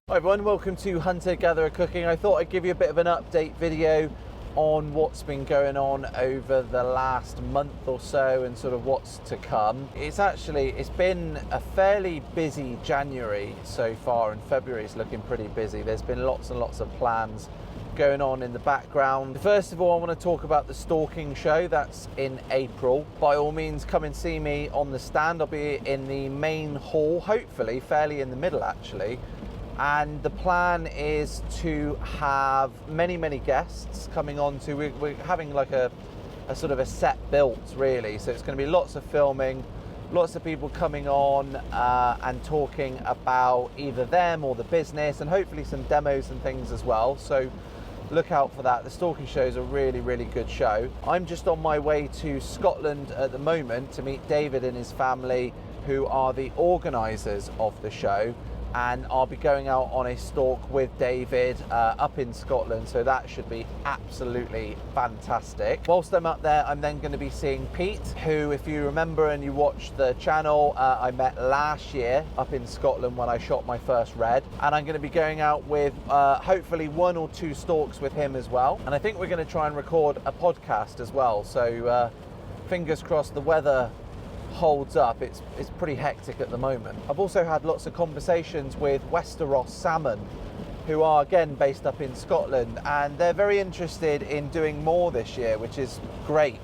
Hi everyone, welcome to Hunter Gatherer Cooking. I thought I'd give you a bit of an update video on what's been going on over the last month or so and sort of what's to come. It's been a fairly busy January so far, and February is looking pretty busy. There's been lots and lots of plans going on in the background. First of all, I want to talk about the Stalking Show. That's in April. By all means, come and see me on the stand. I'll be in the main hall, hopefully fairly in the middle actually. And the plan is to have many and coming on to, we're having like a sort of a set built really. So it's going to be lots of filming, lots of people coming on and talking about either them or the business, and hopefully some demos and things as well. So look out for that. The Stalking Show is a really good show. I'm just on my way to Scotland at the moment to meet David and his family, who are the organisers of the show. And I'll be going out on a stalk with David up in Scotland, so that should be absolutely fantastic. Whilst I'm up there, I'm then going to be seeing Pete, who, if you remember and you watched the channel, I met last year up in Scotland when I shot my first red. And I'm going to be going out with hopefully 1 or 2 stalks with him as well. And I think we're going to try and record a podcast as well, so fingers crossed the weather holds up. It's pretty hectic at the moment. I've also had lots of conversations with Westeros Salmon, who are again based up in Scotland, and they're very interested in doing more this year, which is great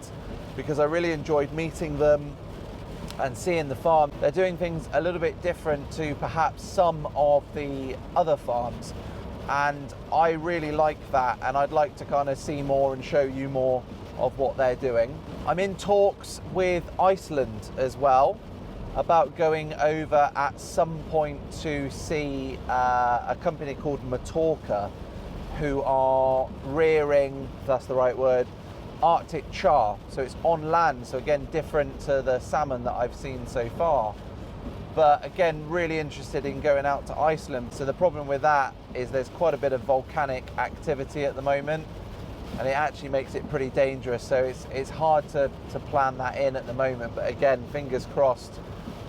because I really enjoyed meeting them and seeing the farm. They're doing things a little bit different to perhaps some of the other farms, and I really like that, and I'd like to kind of see more and show you more of what they're doing. I'm in talks with Iceland as well about going over at some point to see a company called Matorka, who are rearing, if that's the right word, Arctic char. So it's on land, so again different to the salmon that I've seen so far. But again, really interested in going out to Iceland. So the problem with that is there's quite a bit of volcanic activity at the moment, and it actually makes it pretty dangerous, so it's hard to plan that in at the moment. But again, fingers crossed,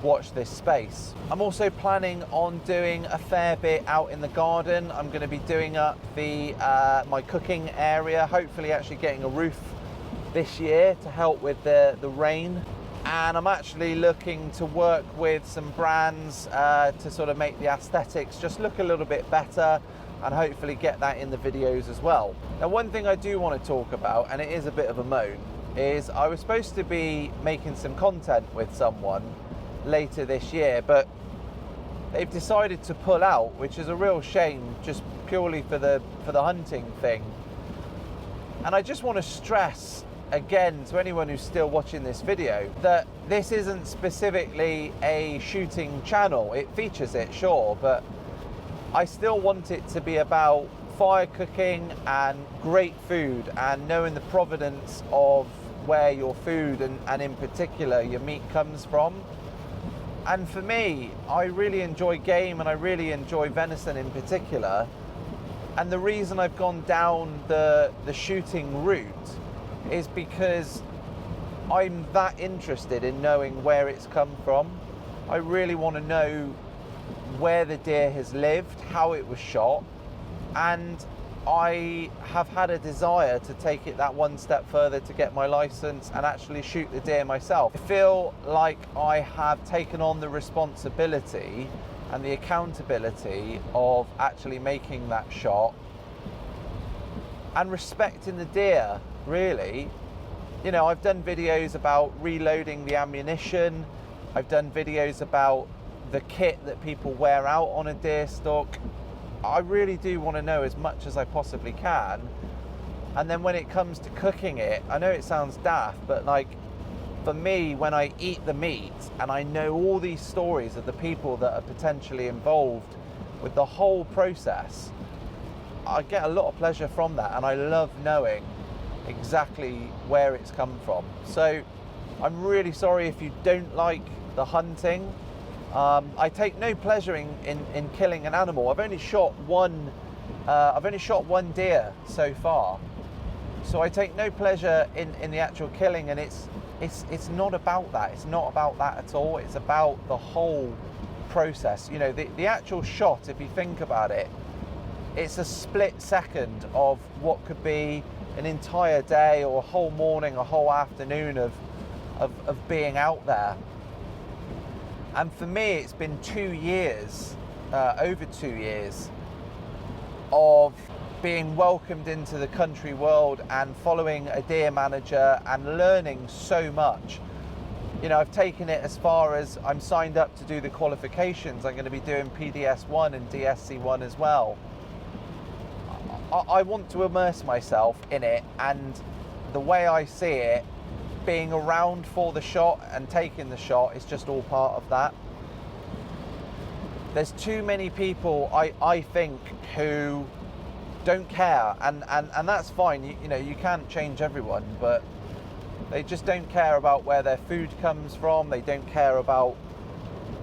watch this space. I'm also planning on doing a fair bit out in the garden. I'm going to be doing up the my cooking area, hopefully actually getting a roof this year to help with the rain. And I'm actually looking to work with some brands to sort of make the aesthetics just look a little bit better, and hopefully get that in the videos as well. Now, one thing I do want to talk about, and it is a bit of a moan, is I was supposed to be making some content with someone later this year, but they've decided to pull out, which is a real shame, just purely for the hunting thing. And I just want to stress again to anyone who's still watching this video that this isn't specifically a shooting channel. It features it, sure, but I still want it to be about fire cooking and great food, and knowing the provenance of where your food and in particular your meat comes from. And for me, I really enjoy game, and I really enjoy venison in particular. And the reason I've gone down the shooting route is because I'm that interested in knowing where it's come from. I really want to know where the deer has lived, how it was shot, and I have had a desire to take it that one step further to get my license and actually shoot the deer myself. I feel like I have taken on the responsibility and the accountability of actually making that shot and respecting the deer, really. You know, I've done videos about reloading the ammunition, I've done videos about the kit that people wear out on a deer stalk. I really do want to know as much as I possibly can. And then when it comes to cooking it, I know it sounds daft, but like for me, when I eat the meat and I know all these stories of the people that are potentially involved with the whole process, I get a lot of pleasure from that, and I love knowing exactly where it's come from. So I'm really sorry if you don't like the hunting. I take no pleasure in killing an animal. I've only shot one deer so far, so I take no pleasure in the actual killing. And it's not about that. It's not about that at all. It's about the whole process. You know, the actual shot, if you think about it, it's a split second of what could be an entire day or a whole morning, a whole afternoon of being out there. And for me, it's been 2 years, over 2 years, of being welcomed into the country world and following a deer manager and learning so much. You know, I've taken it as far as I'm signed up to do the qualifications. I'm going to be doing PDS1 and DSC1 as well. I want to immerse myself in it, and the way I see it, being around for the shot and taking the shot is just all part of that. There's too many people, I think, who don't care, and that's fine. You know, you can't change everyone, but they just don't care about where their food comes from. They don't care about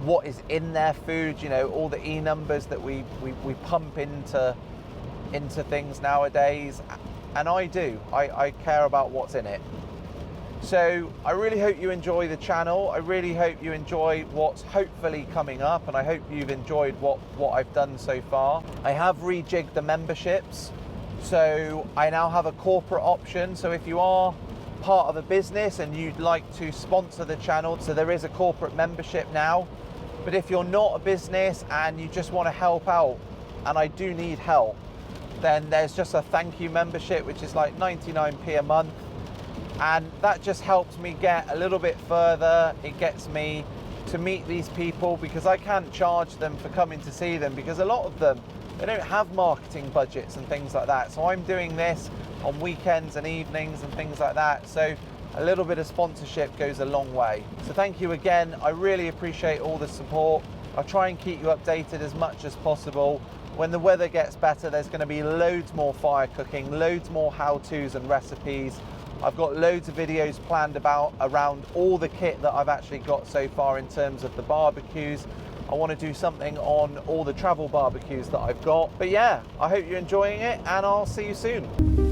what is in their food. You know, all the E numbers that we pump into things nowadays, and I do. I care about what's in it. So I really hope you enjoy the channel. I really hope you enjoy what's hopefully coming up, and I hope you've enjoyed what I've done so far. I have rejigged the memberships, so I now have a corporate option. So if you are part of a business and you'd like to sponsor the channel, so there is a corporate membership now. But if you're not a business and you just want to help out, and I do need help, then there's just a thank you membership, which is like 99p a month. And that just helps me get a little bit further. It gets me to meet these people, because I can't charge them for coming to see them, because a lot of them, they don't have marketing budgets and things like that. So I'm doing this on weekends and evenings and things like that. So a little bit of sponsorship goes a long way. So thank you again. I really appreciate all the support. I'll try and keep you updated as much as possible. When the weather gets better, there's going to be loads more fire cooking, loads more how-tos and recipes. I've got loads of videos planned around all the kit that I've actually got so far in terms of the barbecues. I want to do something on all the travel barbecues that I've got. But yeah, I hope you're enjoying it, and I'll see you soon.